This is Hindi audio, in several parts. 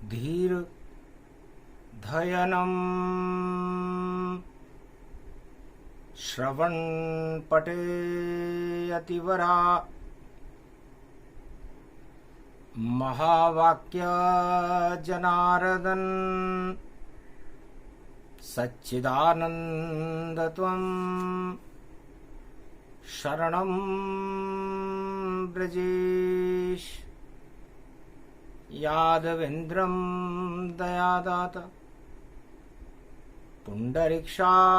धीर धयनम श्रवण पटे अतिवरा महावाक्य जनार्दन सच्चिदानंद त्वं शरणं ब्रजेश यादवेन्द्रं दयादाता पुंडरीक्षाशीर्षसागर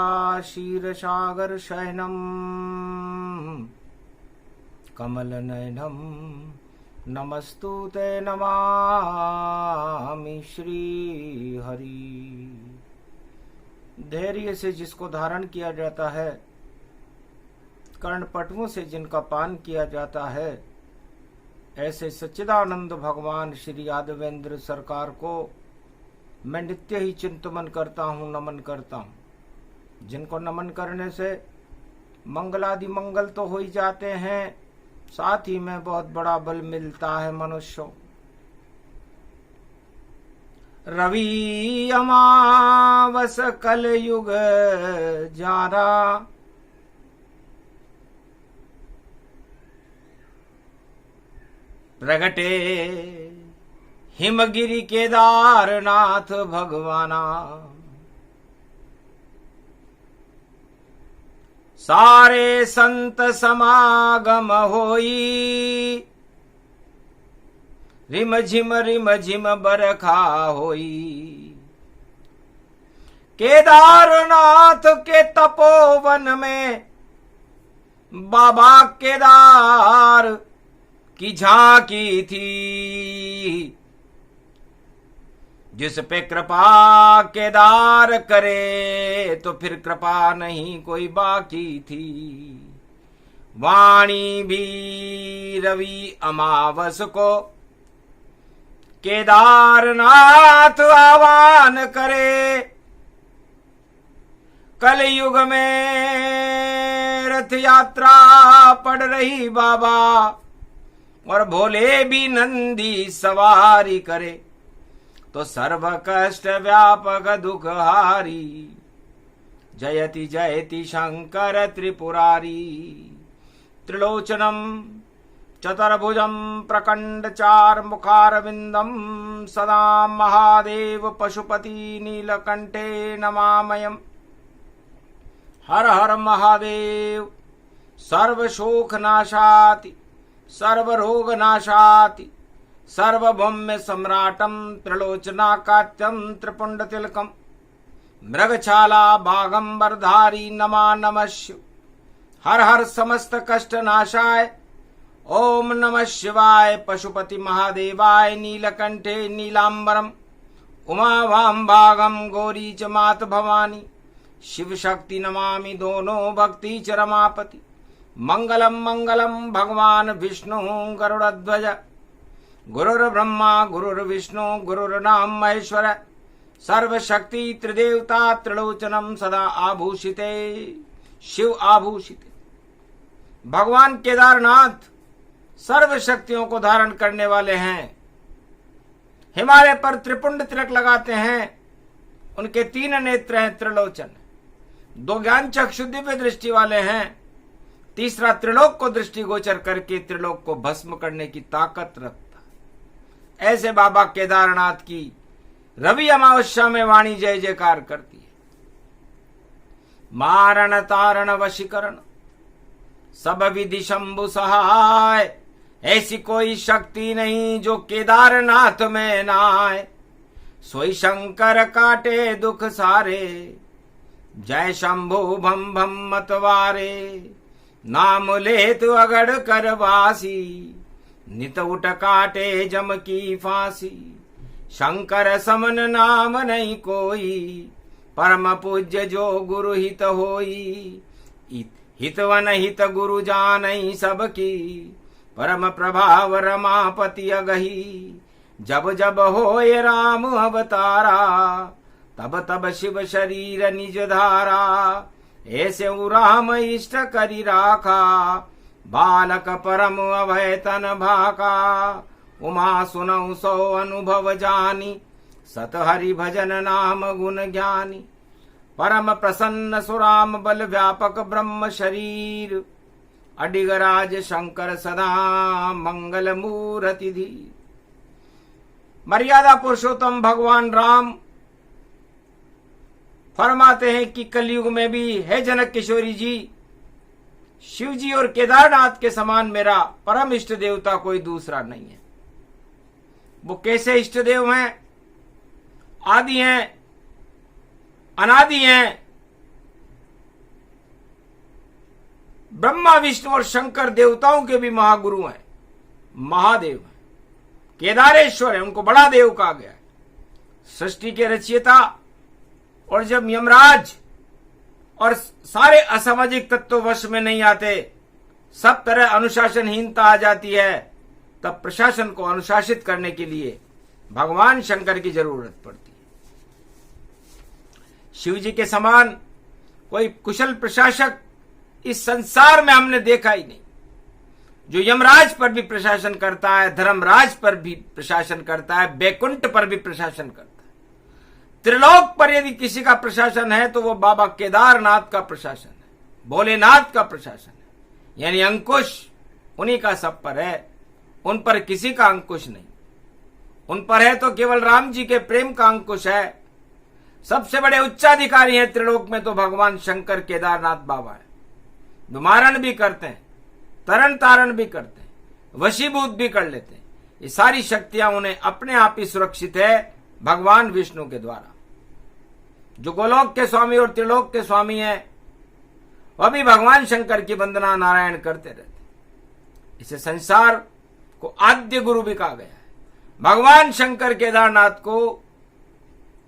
शयनं कमलनयनं नमस्तुते नमामि श्रीहरि। धैर्य से जिसको धारण किया जाता है, कर्णपटुओं से जिनका पान किया जाता है, ऐसे सच्चिदानंद भगवान श्री यादवेंद्र सरकार को मैं नित्य ही चिंतन करता हूँ, नमन करता हूँ। जिनको नमन करने से मंगलादि मंगल तो हो ही जाते हैं, साथ ही में बहुत बड़ा बल मिलता है मनुष्यों। रवि अमावस कल युग जारा, प्रगटे हिमगिरि केदारनाथ भगवाना। सारे संत समागम होई, रिम झिम बरखा होई। केदारनाथ के तपोवन में बाबा केदार की झांकी थी। जिस पे कृपा केदार करे तो फिर कृपा नहीं कोई बाकी थी। वाणी भी रवि अमावस को केदारनाथ आह्वान करे। कलयुग में रथ यात्रा पड़ रही बाबा, और भोले भी नंदी सवारी करे, तो सर्व कष्ट व्यापक दुख हारी। जयति जयति शंकर त्रिपुरारी। त्रिलोचनम चतुर्भुजम प्रकंड चार मुखारविंदम सदा महादेव पशुपति नीलकंठे नमामयम्। हर हर महादेव। सर्व शोक नाशाति, सर्व रोग नाशाति, सर्वभौम्य सम्राटम त्रिलोचनाकात्यम त्रिपुंड तिलकम मृगछाला बागंबरधारी नमा नमः शिव। हर हर समस्त कष्ट नाशाय ओम नमः शिवाय। पशुपति महादेवाय नीलकंठे नीलांबरम उमा भागम गौरी च मात भवानी। शिव शक्ति नमामि दोनों भक्ति च रमापति। मंगलम मंगलम भगवान विष्णु गरुड़ध्वज। गुरुर्ब्रह्मा गुरुर्विष्णु गुरुर्नाम महेश्वर। सर्वशक्ति त्रिदेवता त्रिलोचनम सदा आभूषिते शिव आभूषिते। भगवान केदारनाथ सर्व शक्तियों को धारण करने वाले हैं। हिमालय पर त्रिपुंड तिलक लगाते हैं। उनके 3 नेत्र हैं, त्रिलोचन। 2 ज्ञान चक्षु दिव्य दृष्टि वाले हैं। तीसरा त्रिलोक को दृष्टिगोचर करके त्रिलोक को भस्म करने की ताकत रखता। ऐसे बाबा केदारनाथ की रवि अमावस्या में वाणी जय जयकार करती है। मारण तारण वशीकरण सब विधि शंभु सहाय। ऐसी कोई शक्ति नहीं जो केदारनाथ में ना आए। सोई शंकर काटे दुख सारे, जय शंभु भम भम मतवारे। नाम ले तु अगड़ कर वासी, नित उठ काटे जम की फांसी। शंकर समन नाम नहीं कोई, परम पूज्य जो गुरु हित होई। हितवन हित गुरु जानई सबकी, परम प्रभाव रमापति अगही। जब जब होए राम अवतारा, तब तब शिव शरीर निज धारा। ऐसे राम इष्ट करी राखा, बालक परम अभय तन भाका। उमा सुनौ सो अनुभव जानी, सत हरि भजन नाम गुण ज्ञानी। परम प्रसन्न सुराम बल व्यापक ब्रह्म शरीर, अडिगराज शंकर सदा मंगल मूर्ति धीर। मर्यादा पुरुषोत्तम भगवान राम फरमाते हैं कि कलयुग में भी है जनक किशोरी जी, शिव जी और केदारनाथ के समान मेरा परम इष्ट देवता कोई दूसरा नहीं है। वो कैसे इष्ट देव हैं? आदि हैं, अनादि हैं। ब्रह्मा विष्णु और शंकर देवताओं के भी महागुरु हैं, महादेव हैं। केदारेश्वर है, उनको बड़ा देव कहा गया है, सृष्टि के रचयिता। और जब यमराज और सारे असामाजिक तत्व वश में नहीं आते, सब तरह अनुशासनहीनता आ जाती है, तब प्रशासन को अनुशासित करने के लिए भगवान शंकर की जरूरत पड़ती है। शिव जी के समान कोई कुशल प्रशासक इस संसार में हमने देखा ही नहीं, जो यमराज पर भी प्रशासन करता है, धर्मराज पर भी प्रशासन करता है, बैकुंठ पर भी प्रशासन करता है। त्रिलोक पर यदि किसी का प्रशासन है तो वो बाबा केदारनाथ का प्रशासन है, भोलेनाथ का प्रशासन है। यानी अंकुश उन्हीं का सब पर है, उन पर किसी का अंकुश नहीं। उन पर है तो केवल राम जी के प्रेम का अंकुश है। सबसे बड़े उच्चाधिकारी हैं त्रिलोक में तो भगवान शंकर केदारनाथ बाबा है। विमारण भी करते हैं, तरन तारण भी करते हैं, वशीभूत भी कर लेते हैं। ये सारी शक्तियां उन्हें अपने आप ही सुरक्षित है भगवान विष्णु के द्वारा। जो गोलोक के स्वामी और त्रिलोक के स्वामी हैं, वह भी भगवान शंकर की वंदना नारायण करते रहते हैं। इसे संसार को आद्य गुरु भी कहा गया है। भगवान शंकर केदारनाथ को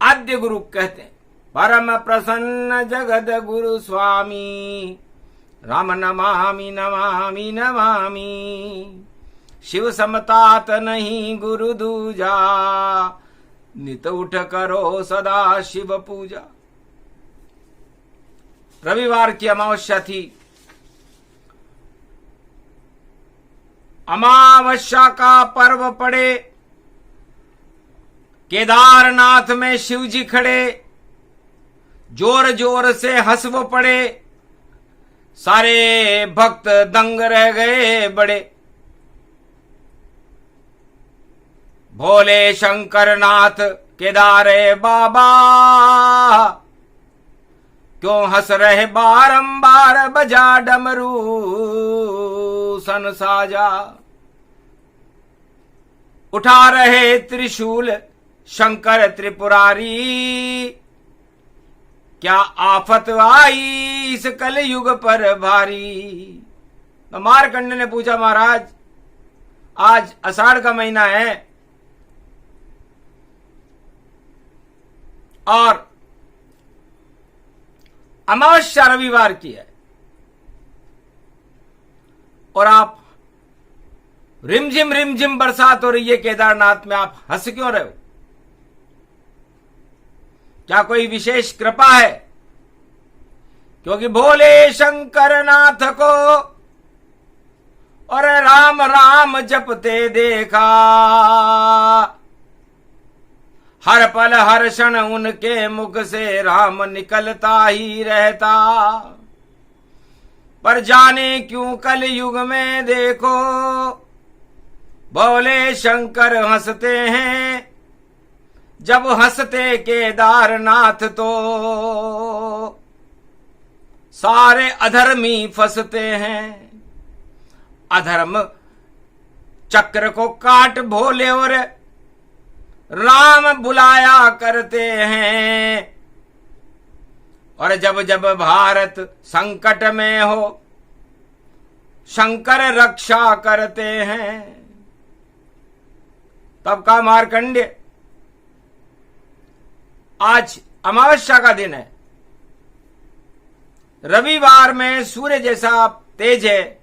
आद्य गुरु कहते हैं। परम प्रसन्न जगत गुरु स्वामी, राम नमामि नमामि नमामि। शिव समतात नहीं गुरु दूजा, नित उठ करो सदा शिव पूजा। रविवार की अमावस्या थी। अमावस्या का पर्व पड़े, केदारनाथ में शिव जी खड़े, जोर जोर से हंसव पड़े। सारे भक्त दंग रह गए बड़े। भोले शंकर नाथ केदारे बाबा, क्यों हंस रहे बारंबार, बजा डमरू सन साजा। उठा रहे त्रिशूल शंकर त्रिपुरारी, क्या आफत आई इस कलयुग पर भारी। तो मारकंड ने पूछा, महाराज आज आषाढ़ का महीना है और अमावस्या रविवार की है, और आप रिमझिम बरसात हो रही है केदारनाथ में, आप हंस क्यों रहे हो? क्या कोई विशेष कृपा है? क्योंकि भोले शंकर नाथ को और राम राम जपते देखा, हर पल हर क्षण उनके मुख से राम निकलता ही रहता। पर जाने क्यों कल युग में देखो, भोले शंकर हंसते हैं, जब हंसते केदारनाथ तो सारे अधर्मी फंसते हैं। अधर्म चक्र को काट भोले और राम बुलाया करते हैं। और जब जब भारत संकट में हो, शंकर रक्षा करते हैं। तब का मार्कंडेय, आज अमावस्या का दिन है, रविवार में सूर्य जैसा तेज है।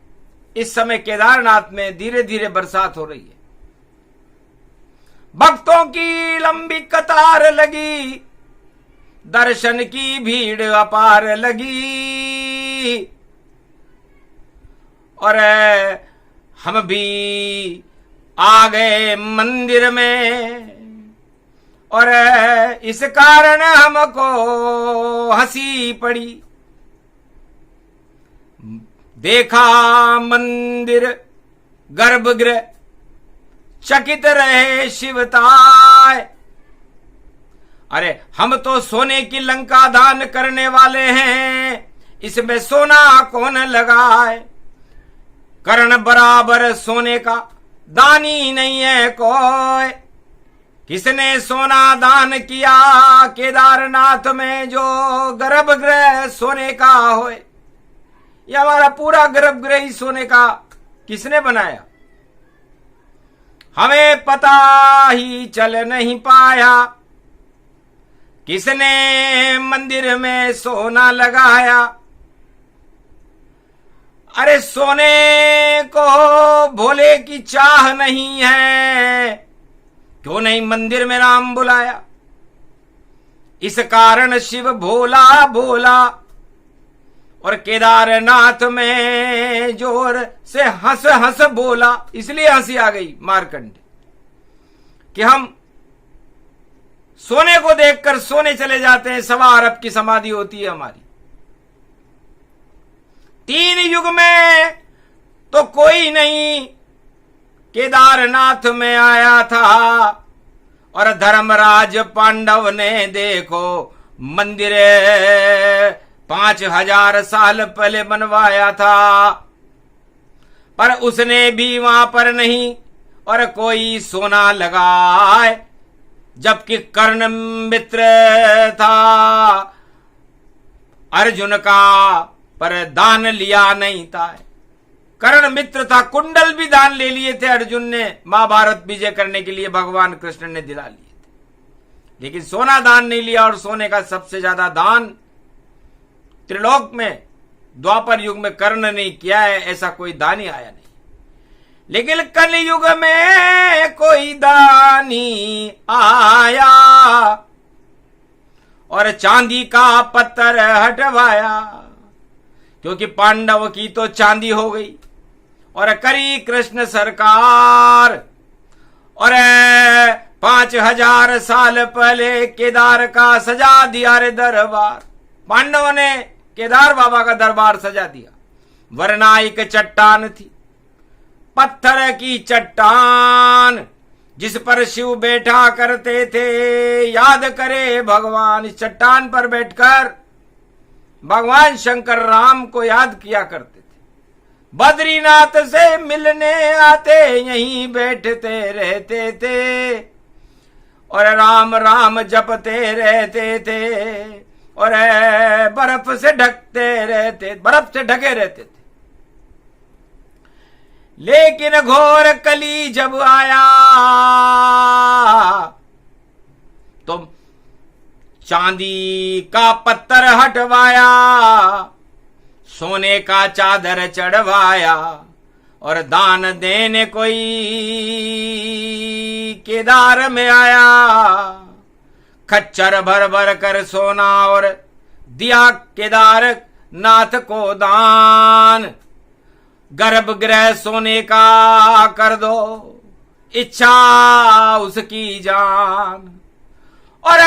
इस समय केदारनाथ में धीरे धीरे बरसात हो रही है। भक्तों की लंबी कतार लगी, दर्शन की भीड़ अपार लगी। और हम भी आ गए मंदिर में, और इस कारण हमको हंसी पड़ी। देखा मंदिर गर्भगृह, चकित रहे शिवताय। अरे हम तो सोने की लंका दान करने वाले हैं, इसमें सोना कौन लगाए। कर्ण बराबर सोने का दानी नहीं है कोई। किसने सोना दान किया केदारनाथ में जो गर्भगृह सोने का होए। ये हमारा पूरा गर्भगृह ही सोने का किसने बनाया, हमें पता ही चल नहीं पाया। किसने मंदिर में सोना लगाया। अरे सोने को भोले की चाह नहीं है, क्यों नहीं मंदिर में राम बुलाया। इस कारण शिव भोला भोला, और केदारनाथ में जोर से हंस हंस बोला। इसलिए हंसी आ गई मार्कंडे कि हम सोने को देखकर सोने चले जाते हैं। 1.25 अरब की समाधि होती है हमारी। 3 युग में तो कोई नहीं केदारनाथ में आया था, और धर्मराज पांडव ने देखो मंदिर 5000 साल पहले बनवाया था, पर उसने भी वहां पर नहीं और कोई सोना लगाए। जबकि कर्ण मित्र था अर्जुन का, पर दान लिया नहीं था। कर्ण मित्र था, कुंडल भी दान ले लिए थे अर्जुन ने, महाभारत विजय करने के लिए भगवान कृष्ण ने दिला लिए थे, लेकिन सोना दान नहीं लिया। और सोने का सबसे ज्यादा दान त्रिलोक में द्वापर युग में कर्ण ने किया है, ऐसा कोई दानी आया नहीं। लेकिन कलयुग में कोई दानी आया और चांदी का पत्थर हटवाया, क्योंकि पांडव की तो चांदी हो गई और करी कृष्ण सरकार। और 5000 साल पहले केदार का सजा दिया रे दरबार। पांडवों ने केदार बाबा का दरबार सजा दिया। वरना एक चट्टान थी, पत्थर की चट्टान, जिस पर शिव बैठा करते थे। याद करे भगवान, इस चट्टान पर बैठकर भगवान शंकर राम को याद किया करते थे। बद्रीनाथ से मिलने आते यहीं बैठते रहते थे और राम राम जपते रहते थे और बर्फ से ढकते रहते, बर्फ से ढके रहते थे। लेकिन घोर कली जब आया तो चांदी का पत्थर हटवाया, सोने का चादर चढ़वाया और दान देने कोई केदार में आया। खच्चर भर भर कर सोना और दिया केदार नाथ को दान। गर्भगृह सोने का कर दो, इच्छा उसकी जान। और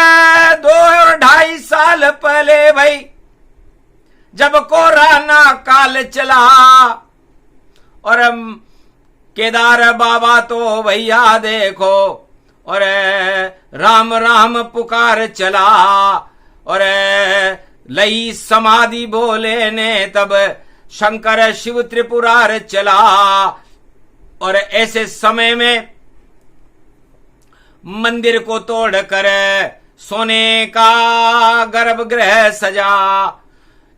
2 और 2.5 साल पहले भाई जब कोरोना काल चला और केदार बाबा तो भैया देखो और राम राम पुकार चला और लई समाधि बोले ने तब शंकर शिव त्रिपुरार चला। और ऐसे समय में मंदिर को तोड़कर सोने का गर्भगृह सजा।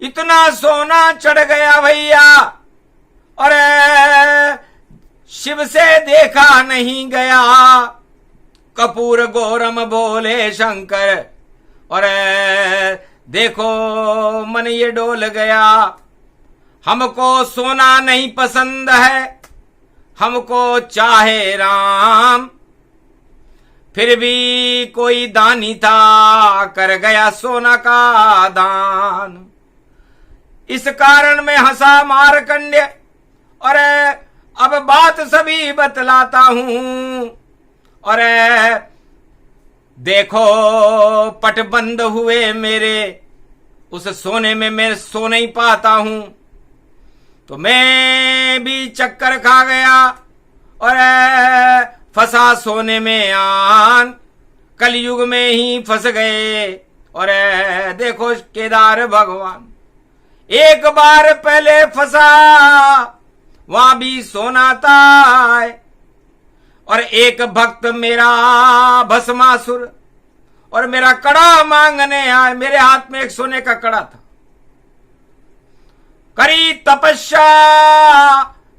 इतना सोना चढ़ गया भैया और शिव से देखा नहीं गया। कपूर गौरम बोले शंकर और देखो मन ये डोल गया। हमको सोना नहीं पसंद है, हमको चाहे राम। फिर भी कोई दानी था कर गया सोना का दान। इस कारण में हंसा मार्कंड्य और अब बात सभी बतलाता हूं। और देखो पट बंद हुए मेरे, उस सोने में मैं सो नहीं पाता हूं। तो मैं भी चक्कर खा गया और फंसा सोने में आन, कलयुग में ही फंस गए। और देखो केदार भगवान, एक बार पहले फंसा वहां भी सोना था। और एक भक्त मेरा भस्मासुर और मेरा कड़ा मांगने आए। मेरे हाथ में एक सोने का कड़ा था। करी तपस्या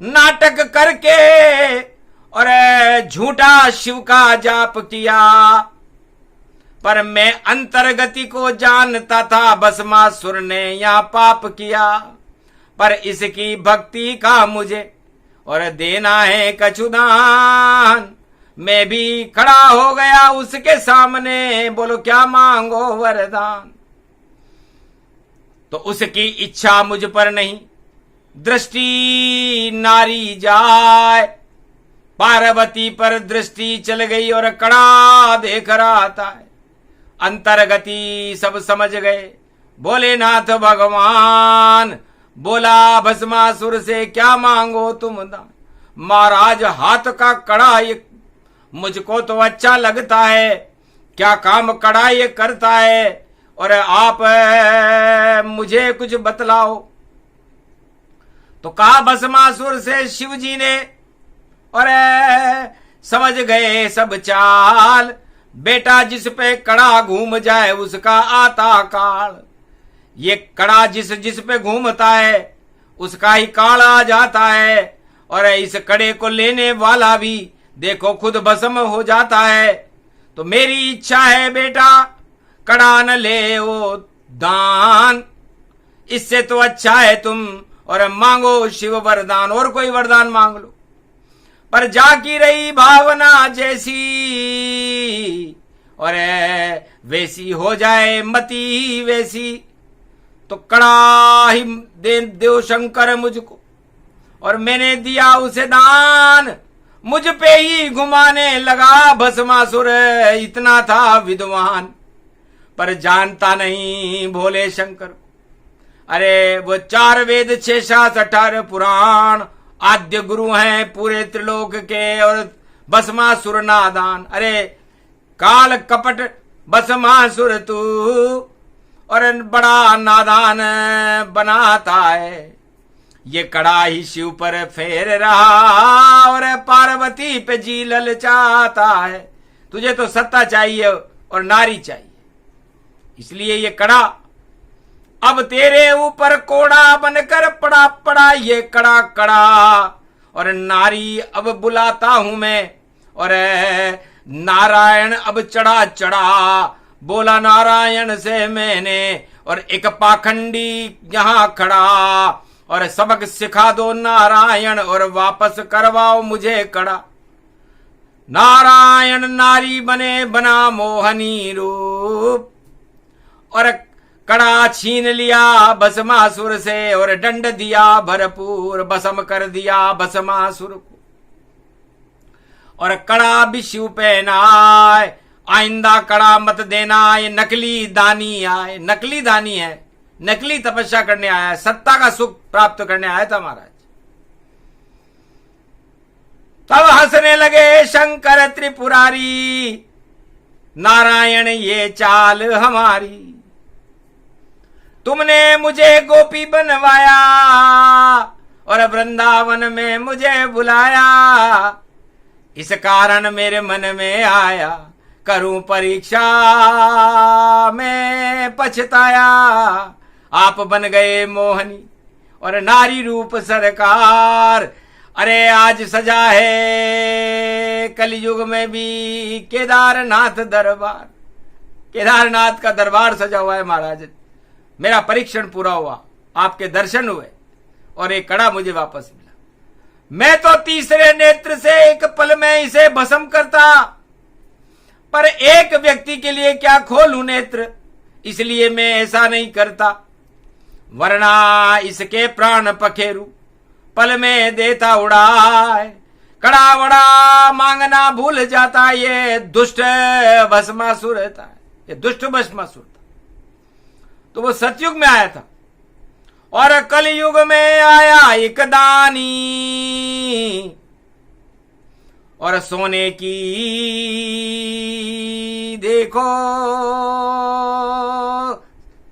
नाटक करके और झूठा शिव का जाप किया, पर मैं अंतर्गति को जानता था। भस्मासुर ने यहां पाप किया, पर इसकी भक्ति का मुझे और देना है कछुदान। मैं भी खड़ा हो गया उसके सामने, बोलो क्या मांगो वरदान। तो उसकी इच्छा मुझ पर नहीं, दृष्टि नारी जाए। पार्वती पर दृष्टि चल गई और कड़ा देख रहा था। अंतर्गति सब समझ गए। भोलेनाथ भगवान बोला भस्मासुर से क्या मांगो तुम दान। महाराज हाथ का कड़ा ये मुझको तो अच्छा लगता है, क्या काम कड़ा ये करता है, और आप मुझे कुछ बतलाओ। तो कहा भस्मासुर से शिव जी ने, और समझ गए सब चाल। बेटा जिस पे कड़ा घूम जाए उसका आता काल। ये कड़ा जिस पे घूमता है उसका ही काल आ जाता है। और इस कड़े को लेने वाला भी देखो खुद भस्म हो जाता है। तो मेरी इच्छा है बेटा कड़ा न ले ओ दान, इससे तो अच्छा है तुम और मांगो शिव वरदान। और कोई वरदान मांग लो, पर जाकी रही भावना जैसी, और वैसी हो जाए मती वैसी। तो कड़ा ही दे देव शंकर मुझको, और मैंने दिया उसे दान। मुझ पे ही घुमाने लगा भस्मासुर, इतना था विद्वान, पर जानता नहीं भोले शंकर को। अरे वो 4 वेद 6 शास्त्र 18 पुराण आद्य गुरु हैं पूरे त्रिलोक के, और भस्मासुर नादान। अरे काल कपट भस्मासुर तू, और बड़ा नादान बनाता है। ये कड़ा ही शिव पर फेर रहा, और पार्वती पे जी ललचाता है। तुझे तो सत्ता चाहिए और नारी चाहिए, इसलिए ये कड़ा अब तेरे ऊपर कोड़ा बनकर पड़ा पड़ा। ये कड़ा कड़ा और नारी अब बुलाता हूं मैं, और नारायण अब चढ़ा चढ़ा। बोला नारायण से मैंने, और एक पाखंडी यहां खड़ा, और सबक सिखा दो नारायण और वापस करवाओ मुझे कड़ा। नारायण नारी बने बना मोहनी रूप, और कड़ा छीन लिया भस्मासुर से, और दंड दिया भरपूर, भस्म कर दिया भस्मासुर को। और कड़ा भी शिव पहनाए, आइंदा कड़ा मत देना। ये नकली दानी आए, नकली दानी है, नकली तपस्या करने आया है, सत्ता का सुख प्राप्त करने आया था महाराज। तब हंसने लगे शंकर त्रिपुरारी, नारायण ये चाल हमारी। तुमने मुझे गोपी बनवाया, और वृंदावन में मुझे बुलाया। इस कारण मेरे मन में आया, करूं परीक्षा में पछताया। आप बन गए मोहनी और नारी रूप सरकार। अरे आज सजा है कलयुग में भी केदारनाथ दरबार। केदारनाथ का दरबार सजा हुआ है महाराज। मेरा परीक्षण पूरा हुआ, आपके दर्शन हुए, और एक कड़ा मुझे वापस मिला। मैं तो तीसरे नेत्र से एक पल में इसे भस्म करता, पर एक व्यक्ति के लिए क्या खोलूं नेत्र, इसलिए मैं ऐसा नहीं करता। वरना इसके प्राण पखेरू पल में देता उड़ाए। कड़ा बड़ा मांगना भूल जाता ये दुष्ट भस्मासुर था, ये दुष्ट भस्मासुर था। तो वो सतयुग में आया था और कलयुग में आया एक दानी, और सोने की देखो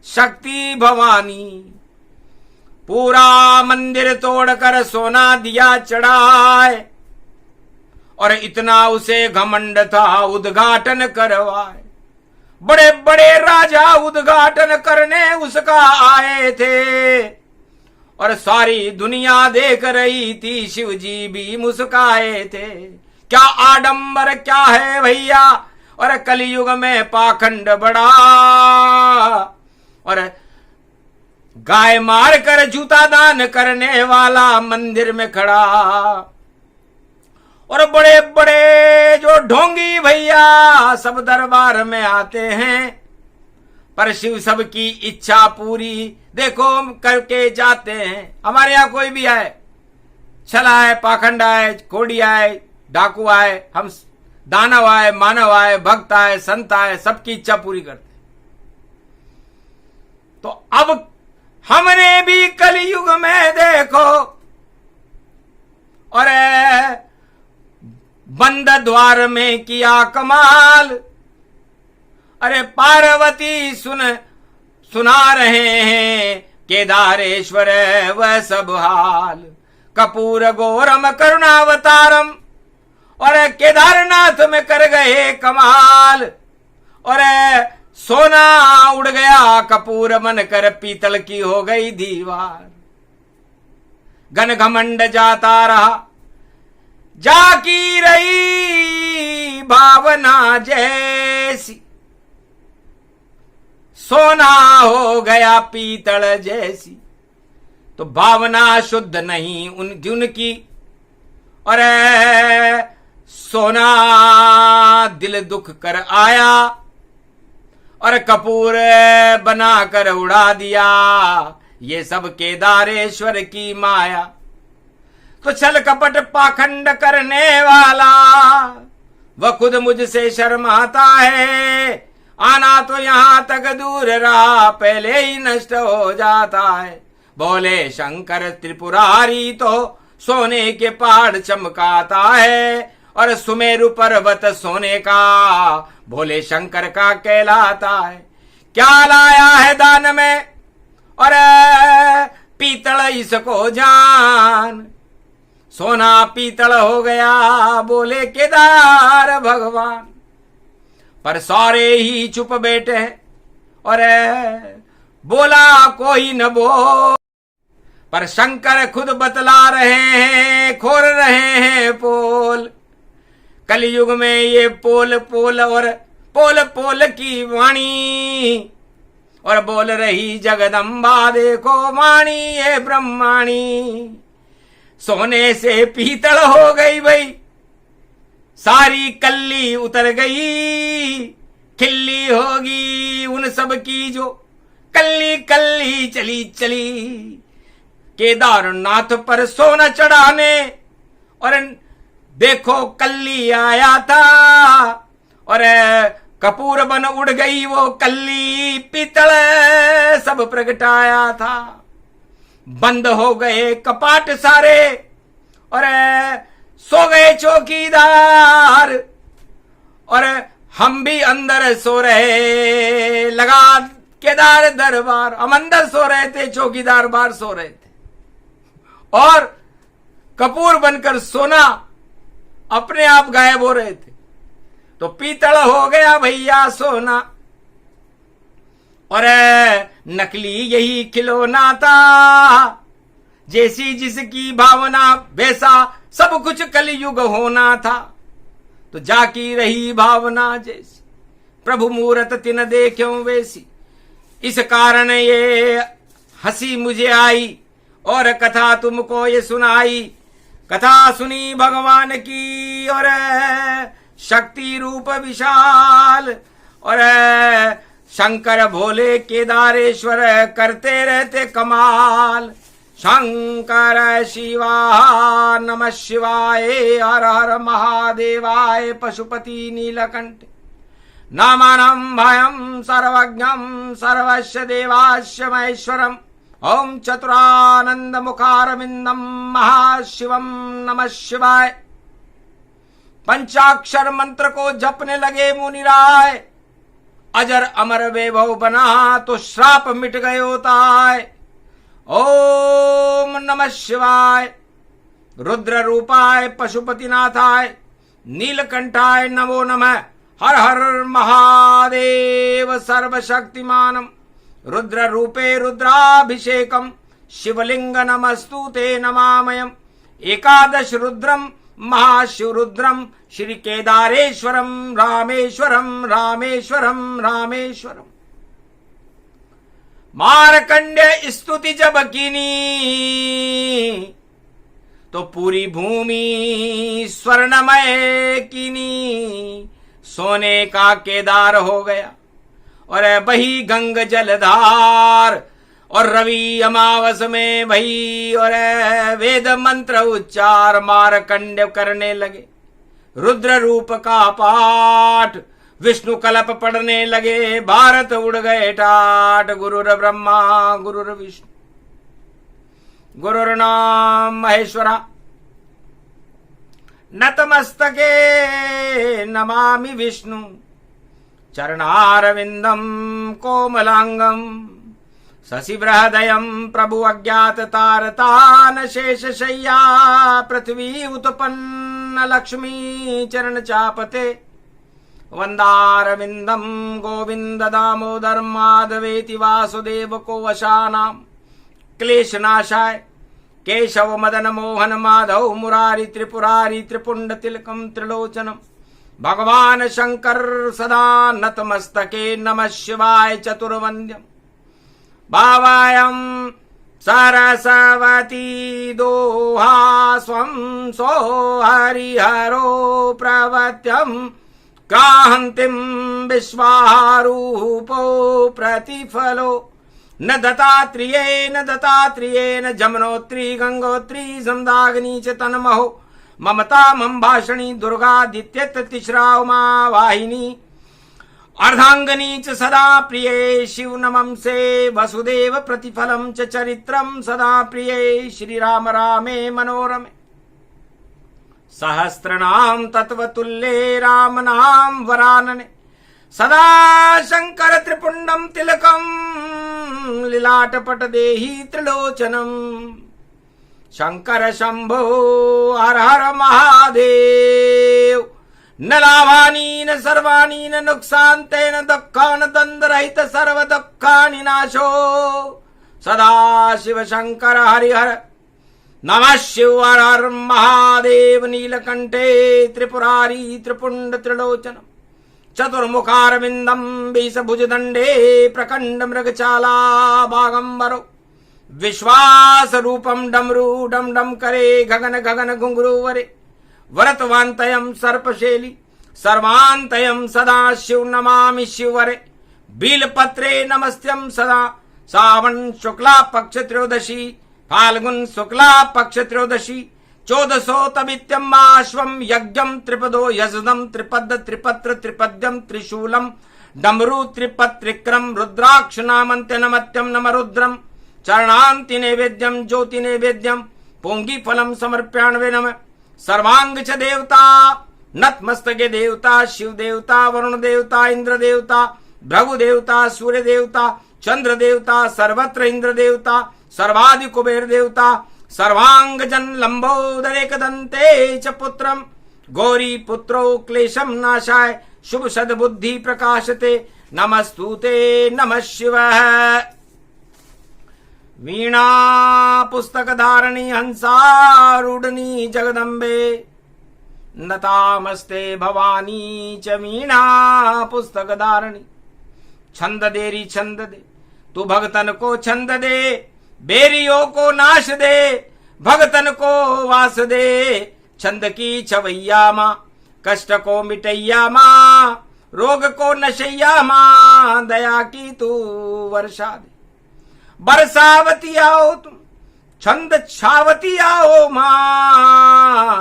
शक्ति भवानी। पूरा मंदिर तोड़कर सोना दिया चढ़ाए, और इतना उसे घमंड था उद्घाटन करवाए। बड़े बड़े राजा उद्घाटन करने उसका आए थे, और सारी दुनिया देख रही थी, शिव जी भी मुस्काए थे। क्या आडंबर क्या है भैया, और कलयुग में पाखंड बड़ा, और गाय मार कर जूता दान करने वाला मंदिर में खड़ा, और बड़े बड़े जो ढोंगी भैया सब दरबार में आते हैं, पर शिव सबकी इच्छा पूरी देखो करके जाते हैं। हमारे यहां कोई भी आए, छला आए, पाखंड आए, कोड़ी आए, डाकू आए, हम दानव आए, मानव आए, भक्त आए, संत आए, सबकी इच्छा पूरी करते। तो अब हमने भी कलयुग में देखो, और बंद द्वार में किया कमाल। अरे पार्वती सुना रहे हैं केदारेश्वर वह सब हाल। कपूर गौरम करुणावतारम, और केदारनाथ में कर गए कमाल। और सोना उड़ गया कपूर मन कर, पीतल की हो गई दीवार। घन घमंड जाता रहा, जाकी रही भावना जैसी। सोना हो गया पीतल जैसी। तो भावना शुद्ध नहीं उनकी, और सोना दिल दुख कर आया, और कपूर बनाकर उड़ा दिया। ये सब केदारेश्वर की माया। तो छल कपट पाखंड करने वाला वह खुद मुझसे शर्माता है। आना तो यहां तक दूर रहा, पहले ही नष्ट हो जाता है। बोले शंकर त्रिपुरारी तो सोने के पहाड़ चमकाता है, और सुमेरु पर्वत सोने का भोले शंकर का कहलाता है। क्या लाया है दान में, और पीतल इसको जान। सोना पीतल हो गया बोले केदार भगवान। पर सारे ही चुप बैठे हैं, और बोला कोई न बोल। पर शंकर खुद बतला रहे हैं, खोल रहे हैं पोल। कलयुग में ये पोल पोल और पोल पोल की वाणी, और बोल रही जगदम्बा देखो वाणी ये ब्रह्माणी। सोने से पीतल हो गई भाई, सारी कल्ली उतर गई। खिल्ली होगी उन सब की जो कल्ली कल्ली चली चली। केदारनाथ पर सोना चढ़ाने, और देखो कल्ली आया था, और कपूर बन उड़ गई वो कल्ली। पीतल सब प्रगटाया था। बंद हो गए कपाट सारे, और सो गए चौकीदार, और हम भी अंदर सो रहे। लगा केदार दरबार, हम अंदर सो रहे थे, चौकीदार बाहर सो रहे थे। और कपूर बनकर सोना अपने आप गायब हो रहे थे। तो पीतल हो गया भैया सोना, और नकली यही खिलौना था। जैसी जिसकी भावना वैसा सब कुछ कलयुग होना था। तो जाकी रही भावना जैसी, प्रभु मूरत तिन देखो वैसी। इस कारण ये हंसी मुझे आई, और कथा तुमको ये सुनाई। कथा सुनी भगवान की, और शक्ति रूप विशाल, और शंकर भोले केदारेश्वर करते रहते कमाल। शंकर शिवा नमः शिवाय हर हर महादेवाय पशुपति नीलकंठ नमनं भयं सर्वज्ञं सर्वस्य देवास्य महेश्वरम् ओम चतुरानंद मुखारविंदम महाशिवम नमः शिवाय। पंचाक्षर मंत्र को जपने लगे मुनिराय, अजर अमर वैभव बना तो श्राप मिट गए होता है। ओम नमः शिवाय। रुद्र रूपाय पशुपतिनाथाय नीलकंठाय नमो नमः। हर हर महादेव सर्वशक्तिमानम रुद्र रूपे रुद्राभिषेकम शिवलिंग नमस्तुते नमामयम्। एकादश रुद्रम महाशिवरुद्रम श्री केदारेश्वरम रामेश्वरम रामेश्वरम रामेश्वरम। मार्कंड्य स्तुति जब कीनी तो पूरी भूमि स्वर्णमय कीनी, सोने का केदार हो गया और बही गंग जलधार। और रवि अमावस में भई और वेद मंत्र उच्चार मारकंड्य करने लगे। रुद्र रूप का पाठ विष्णु कलप पढ़ने लगे। भारत उड़ गए ठाट। गुरुर ब्रह्मा गुरुर विष्णु गुरुर्नाम महेश्वरा। नतमस्तके नमामि विष्णु चरणारविंदम कोमलांगम। शशिबृहदयं प्रभु अज्ञात तारतान शेष शय्या। पृथ्वी उत्पन्न लक्ष्मी चरण चापते। वंदारविंदम गोविंद दामोदर माधवेति वासुदेव को वशानाम। क्लेशनाशाय केशव मदन मोहन माधव मुरारी त्रिपुरारी त्रिपुंड तिलकम त्रिलोचनम। भगवान शंकर सदा नतमस्तके नमः शिवाय चतुर्वंद्यम। भावायं सरस्वती दोहा स्वं सो हरिहरो प्रवत्यं। क्रांतिं विश्वारूपो प्रतिफलो। न दत्तात्रेयेन जमनोत्री गंगोत्री समदाग्नि च तन्महो। ममता मम भाषणी दुर्गादित्यत तिस्रा उमा वाहिनी। अर्धांगनी च सदा प्रिये शिव नमंसे। वसुदेव प्रतिफलम च चरित्रम सदा प्रिये श्रीराम रामे मनोरमे। सहस्रनाम तत्वतुल्ये राम नाम वरानने। सदा शंकर त्रिपुंडम तिलकम लीलाटपट देहि त्रिलोचनम। शंकर शंभो हर हर महादेव। न लाभानी न सर्वाणी न नुकसानते न दुःखान द्वंद्वरहित सर्व दुःखानि नाशो। सदा शिव शंकर हरिहर नमः शिव हर हर महादेव। नीलकंठे त्रिपुरारी त्रिपुंड त्रिलोचनम। चतुर्मुखारविंदम बीसभुजदंडे प्रखंड मृगचाला बागंबरो। विश्वास रूपम डमरू डम डम करे गगन गगन घुंघरू वरे। वरतवान्तयं सर्पशैली सर्वान्तयं सदा शिव नमामि शिवरे। बीलपत्रे नमस्त्यं सदा। सावन शुक्ला पक्ष त्रयोदशी फाल्गुन शुक्ला पक्ष त्रयोदशी। 1400 आश्वं यज्ञं त्रिपदो यजदं त्रिपद त्रिपत्र त्रिपद्यं त्रिशूलं। डमरू त्रिपत्रिक्रम रुद्राक्ष नामन्त्य नमत्यं नम रुद्रम। चरणांति नैवेद्यं ज्योति नैवेद्यं पोंगी फलम समर्प्याण्वे नमः। सर्वांग च देवता नतमस्तके देवता शिव देवता वरुण देवता इंद्र देवता भृगु देवता सूर्य देवता चंद्र देवता सर्वत्र इंद्र देवता सर्वादि कुबेर देवता। सर्वांग जन लंबोदरेक दंते च पुत्रम। गौरी पुत्रो क्लेशम नाशाय शुभ सद्बुद्धि प्रकाशते। नमस्तुते नमः शिवः। वीणा पुस्तक धारणी हंसारूढ़नी जगदम्बे। नतामस्ते भवानी च वीणा पुस्तक धारणी। छंद देरी छंद दे तू भगतन को छंद दे। बेरियों को नाश दे भगतन को वास दे। छंद की छवैया माँ कष्ट को मिटैया माँ। रोग को नशैया माँ दया की तू वर्षा दे। बरसावती आओ तुम छंद छावती आओ मां,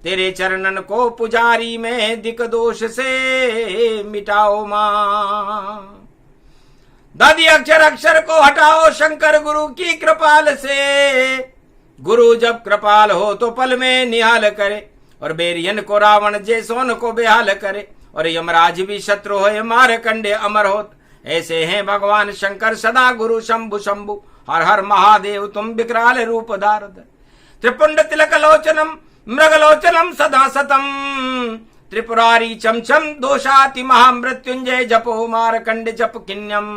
तेरे चरणन को पुजारी में दिक दोष से मिटाओ मां। दादी अक्षर अक्षर को हटाओ शंकर गुरु की कृपाल से, गुरु जब कृपाल हो तो पल में निहाल करे, और बेरियन को रावण जैसोन को बेहाल करे, और यमराज भी शत्रु हो मारकंडे अमर होत। ऐसे हैं भगवान शंकर सदा गुरु शंभु शंभु, हर हर महादेव तुम विकराल रूप धारत। त्रिपुंड तिलक लोचनम मृगलोचनम सदा सतम, त्रिपुरारी चमचम दोषाति महामृत्युंजय जपो मारकंड जप किन्यम,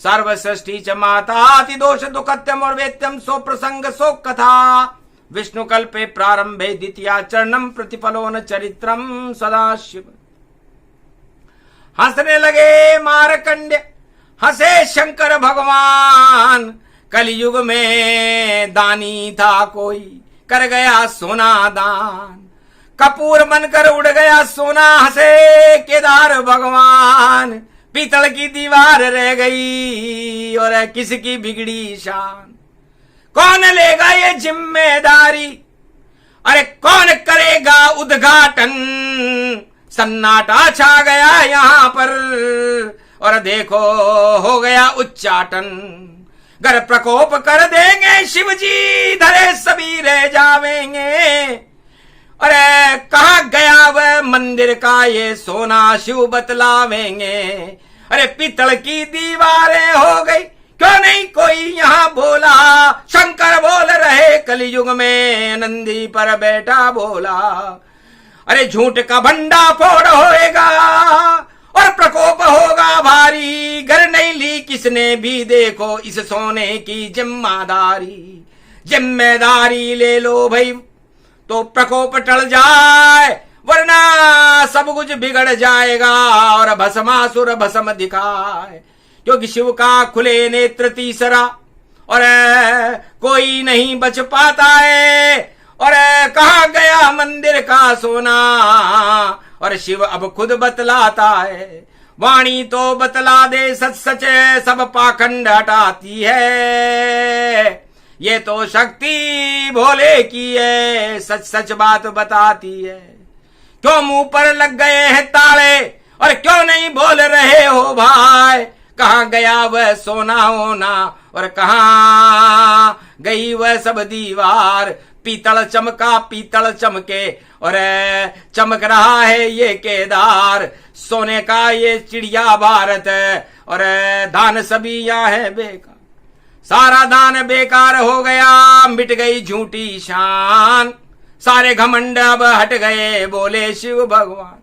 सर्वसृष्टि च माताति दोष दुखत्यम और वेत्यम सो प्रसंग सो कथा, विष्णु कल्पे प्रारंभे द्वितीया चरणम प्रतिफलोन चरित्रम सदाशिव। हंसने लगे मारकंड हंसे शंकर भगवान, कलयुग में दानी था कोई कर गया सोना दान, कपूर बनकर उड़ गया सोना हंसे केदार भगवान, पीतल की दीवार रह गई और किसकी बिगड़ी शान। कौन लेगा ये जिम्मेदारी, अरे कौन करेगा उद्घाटन, सन्नाटा छा गया यहां पर और देखो हो गया उच्चाटन। गर प्रकोप कर देंगे शिव जी धरे सभी रह जावेंगे, अरे कहाँ गया वह मंदिर का ये सोना शिव बतलावेंगे। अरे पीतल की दीवारें हो गई क्यों नहीं कोई यहाँ बोला, शंकर बोल रहे कलयुग में नंदी पर बैठा बोला। अरे झूठ का भंडा फोड़ होएगा और प्रकोप होगा भारी, घर नहीं ली किसने भी देखो इस सोने की जिम्मेदारी। जिम्मेदारी ले लो भाई तो प्रकोप टल जाए, वरना सब कुछ बिगड़ जाएगा और भस्मासुर भस्म दिखाए। क्योंकि शिव का खुले नेत्र तीसरा और कोई नहीं बच पाता है, और कहाँ गया मंदिर का सोना, और शिव अब खुद बतलाता है। वाणी तो बतला दे सच सच सब पाखंड हटाती है, ये तो शक्ति भोले की है सच सच बात बताती है। क्यों मुंह पर लग गए हैं ताले और क्यों नहीं बोल रहे हो भाई, कहाँ गया वह सोना होना और कहाँ गई वह सब दीवार। पीतल चमका पीतल चमके और चमक रहा है ये केदार, सोने का ये चिड़िया भारत और दान सभी यहाँ है बेकार। सारा दान बेकार हो गया, मिट गई झूठी शान, सारे घमंड अब हट गए बोले शिव भगवान।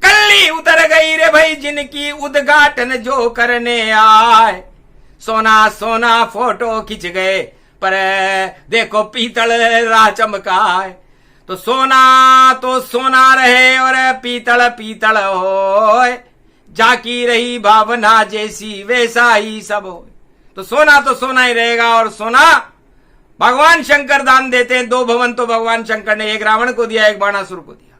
कल्ली उतर गई रे भाई जिनकी उद्घाटन जो करने आए, सोना सोना फोटो खिंच गए पर देखो पीतल राह चमकाए। तो सोना रहे और पीतल पीतल हो, जाकी रही भावना जैसी वैसा ही सब हो। तो सोना ही रहेगा और सोना भगवान शंकर दान देते हैं। 2 भवन तो भगवान शंकर ने, एक रावण को दिया एक बाणासुर को दिया।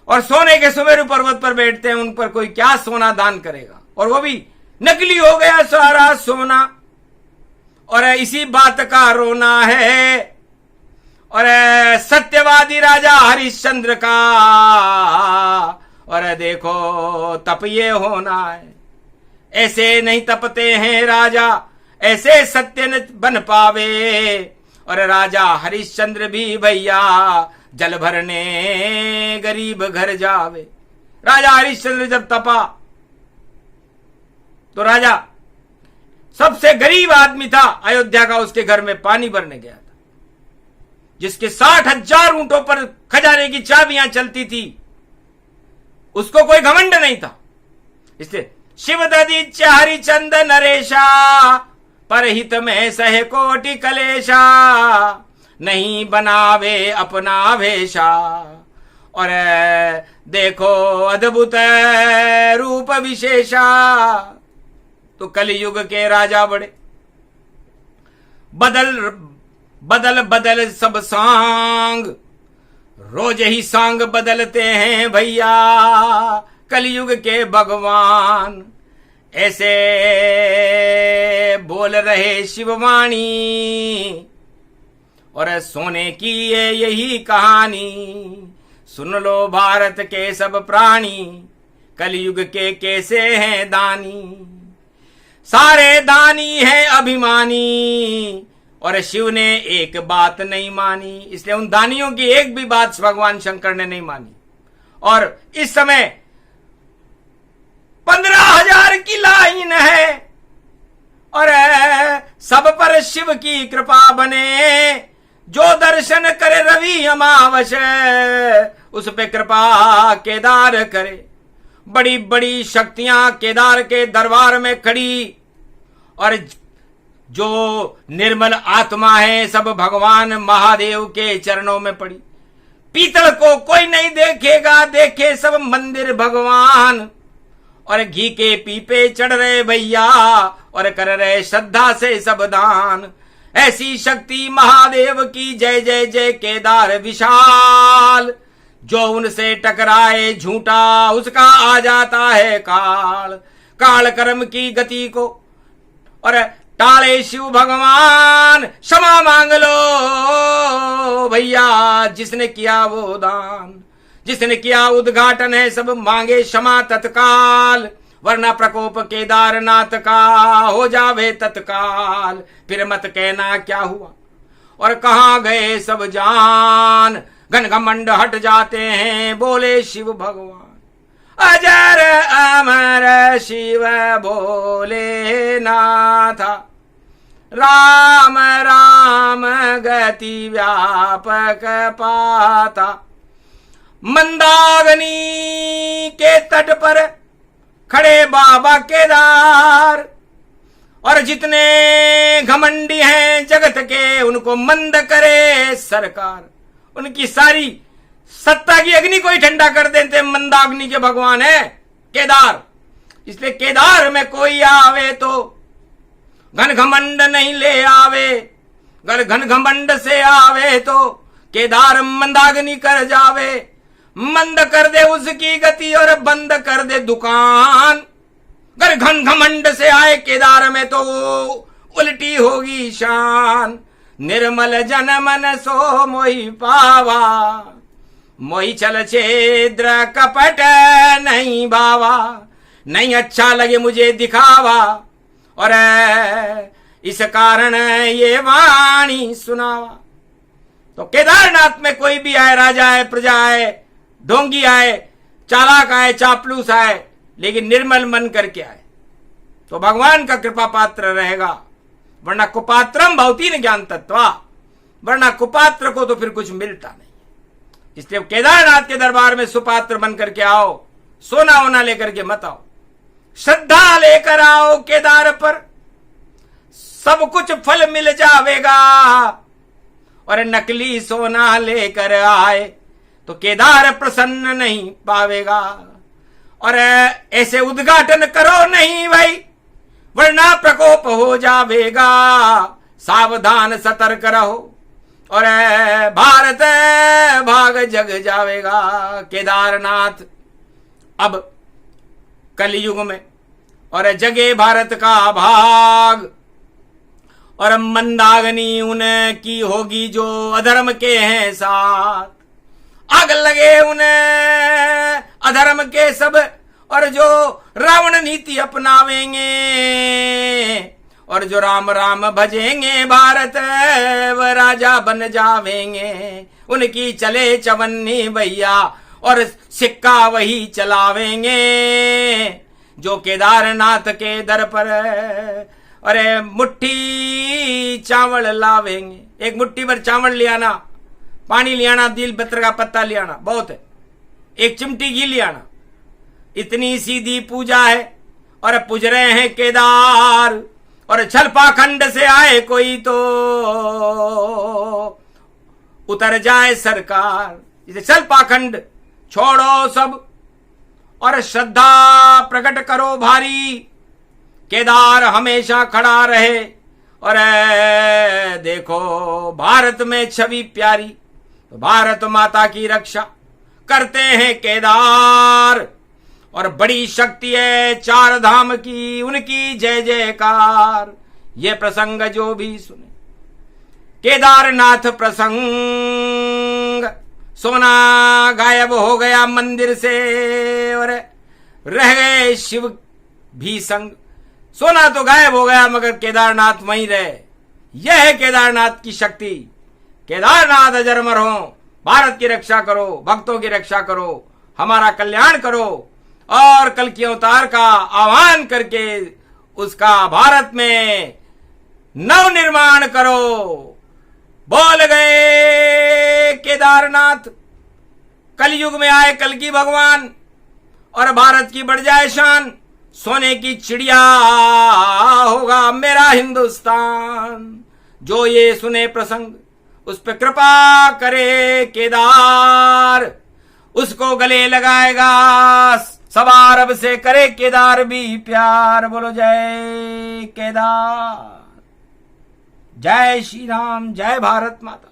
और सोने के सुमेरु पर्वत पर बैठते हैं, उन पर कोई क्या सोना दान करेगा, और वो भी नकली हो गया सारा सोना। और इसी बात का रोना है और सत्यवादी राजा हरिश्चंद्र का, और देखो तप ये होना है। ऐसे नहीं तपते हैं राजा, ऐसे सत्य न बन पावे। और राजा हरिश्चंद्र भी भैया जल भरने गरीब घर जावे। राजा हरिश्चंद्र जब तपा तो राजा सबसे गरीब आदमी था अयोध्या का, उसके घर में पानी भरने गया था, जिसके 60,000 ऊंटों पर खजाने की चाबियां चलती थी। उसको कोई घमंड नहीं था, इसलिए शिव ददीच्य हरिचंद नरेशा, परहित में सहे कोटि कलेशा, नहीं बनावे अपना भेषा। और देखो अद्भुत रूप विशेषा। तो कलयुग के राजा बड़े बदल बदल सब सांग, रोज ही सांग बदलते हैं भैया कलयुग के भगवान। ऐसे बोल रहे शिववाणी, और सोने की ये यही कहानी। सुन लो भारत के सब प्राणी, कलयुग के कैसे हैं दानी। सारे दानी हैं अभिमानी, और शिव ने एक बात नहीं मानी। इसलिए उन दानियों की एक भी बात भगवान शंकर ने नहीं मानी। और इस समय 15,000 की लाइन है, और सब पर शिव की कृपा बने। जो दर्शन करे रवि अमावस, उस पे कृपा केदार करे। बड़ी बड़ी शक्तियां केदार के दरबार में खड़ी, और जो निर्मल आत्मा है सब भगवान महादेव के चरणों में पड़ी। पीतल को कोई नहीं देखेगा, देखे सब मंदिर भगवान। और घी के पीपे चढ़ रहे भैया, और कर रहे श्रद्धा से सब दान। ऐसी शक्ति महादेव की, जय जय जय केदार विशाल। जो उनसे टकराए झूठा, उसका आ जाता है काल। काल कर्म की गति को और टाले शिव भगवान। क्षमा मांग लो भैया, जिसने किया वो दान, जिसने किया उद्घाटन है, सब मांगे क्षमा तत्काल। वरना प्रकोप केदारनाथ का हो जावे तत्काल। फिर मत कहना क्या हुआ और कहां गए सब जान। घन घमंड हट जाते हैं, बोले शिव भगवान। अजर अमर शिव भोले नाथा, राम राम गति व्यापक पाता। मंदाग्नि के तट पर खड़े बाबा केदार, और जितने घमंडी हैं जगत के, उनको मंद करे सरकार। उनकी सारी सत्ता की अग्नि को ही ठंडा कर देते मंदाग्नि के भगवान है केदार। इसलिए केदार में कोई आवे तो घन घमंड नहीं ले आवे। अगर घन घमंड से आवे तो केदार मंदाग्नि कर जावे। मंद कर दे उसकी गति और बंद कर दे दुकान। अगर घन घमंड से आए केदार में तो उल्टी होगी शान। निर्मल जन मन सो मोहि पावा, मोहि छल छेद्र कपट नहीं भावा। नहीं अच्छा लगे मुझे दिखावा, और इस कारण ये वाणी सुनावा। तो केदारनाथ में कोई भी आए, राजा आए, प्रजा आए, ढोंगी आए, चालाक आए, चापलूस आए, लेकिन निर्मल मन करके आए तो भगवान का कृपा पात्र रहेगा। वरना कुपात्रम भवती न ज्ञान तत्वा, वरना कुपात्र को तो फिर कुछ मिलता नहीं। इसलिए केदारनाथ के दरबार में सुपात्र बन करके आओ, सोना वोना लेकर के मत आओ, श्रद्धा लेकर आओ केदार पर, सब कुछ फल मिल जावेगा। और नकली सोना लेकर आए तो केदार प्रसन्न नहीं पावेगा। और ऐसे उद्घाटन करो नहीं भाई, वरना प्रकोप हो जावेगा। सावधान सतर्क रहो, और भारत भाग जग जावेगा। केदारनाथ अब कलयुग में और जगे भारत का भाग। और मंदाग्नि उनकी होगी जो अधर्म के हैं साथ। आग लगे उन्हें अधर्म के सब, और जो रावण नीति अपनावेंगे, और जो राम राम भजेंगे भारत व राजा बन जावेंगे। उनकी चले चवन्नी भैया, और सिक्का वही चलावेंगे जो केदारनाथ के दर पर अरे मुट्ठी चावल लावेंगे। एक मुट्ठी भर चावल ले आना, पानी ले आना, दिल पत्र का पत्ता ले आना, बहुत है। एक चिमटी घी ले आना। इतनी सीधी पूजा है, और पूज रहे हैं केदार। और छल पाखंड से आए कोई तो उतर जाए सरकार। इसे छल पाखंड छोड़ो सब, और श्रद्धा प्रकट करो भारी। केदार हमेशा खड़ा रहे, और देखो भारत में छवि प्यारी। तो भारत माता की रक्षा करते हैं केदार। और बड़ी शक्ति है चार धाम की, उनकी जय जयकार। ये प्रसंग जो भी सुने, केदारनाथ प्रसंग, सोना गायब हो गया मंदिर से और रह गए शिव भी संग। सोना तो गायब हो गया मगर केदारनाथ वहीं रहे। यह है केदारनाथ की शक्ति। केदारनाथ अजरमर हो, भारत की रक्षा करो, भक्तों की रक्षा करो, हमारा कल्याण करो और कल के अवतार का आह्वान करके उसका भारत में नव निर्माण करो। बोल गए केदारनाथ। कलयुग में आए कल की भगवान और भारत की बढ़ जाए शान। सोने की चिड़िया होगा मेरा हिंदुस्तान। जो ये सुने प्रसंग उस पे कृपा करे केदार, उसको गले लगाएगा सवा अरब से करे केदार भी प्यार। बोलो जय केदार, जय श्री राम, जय भारत माता।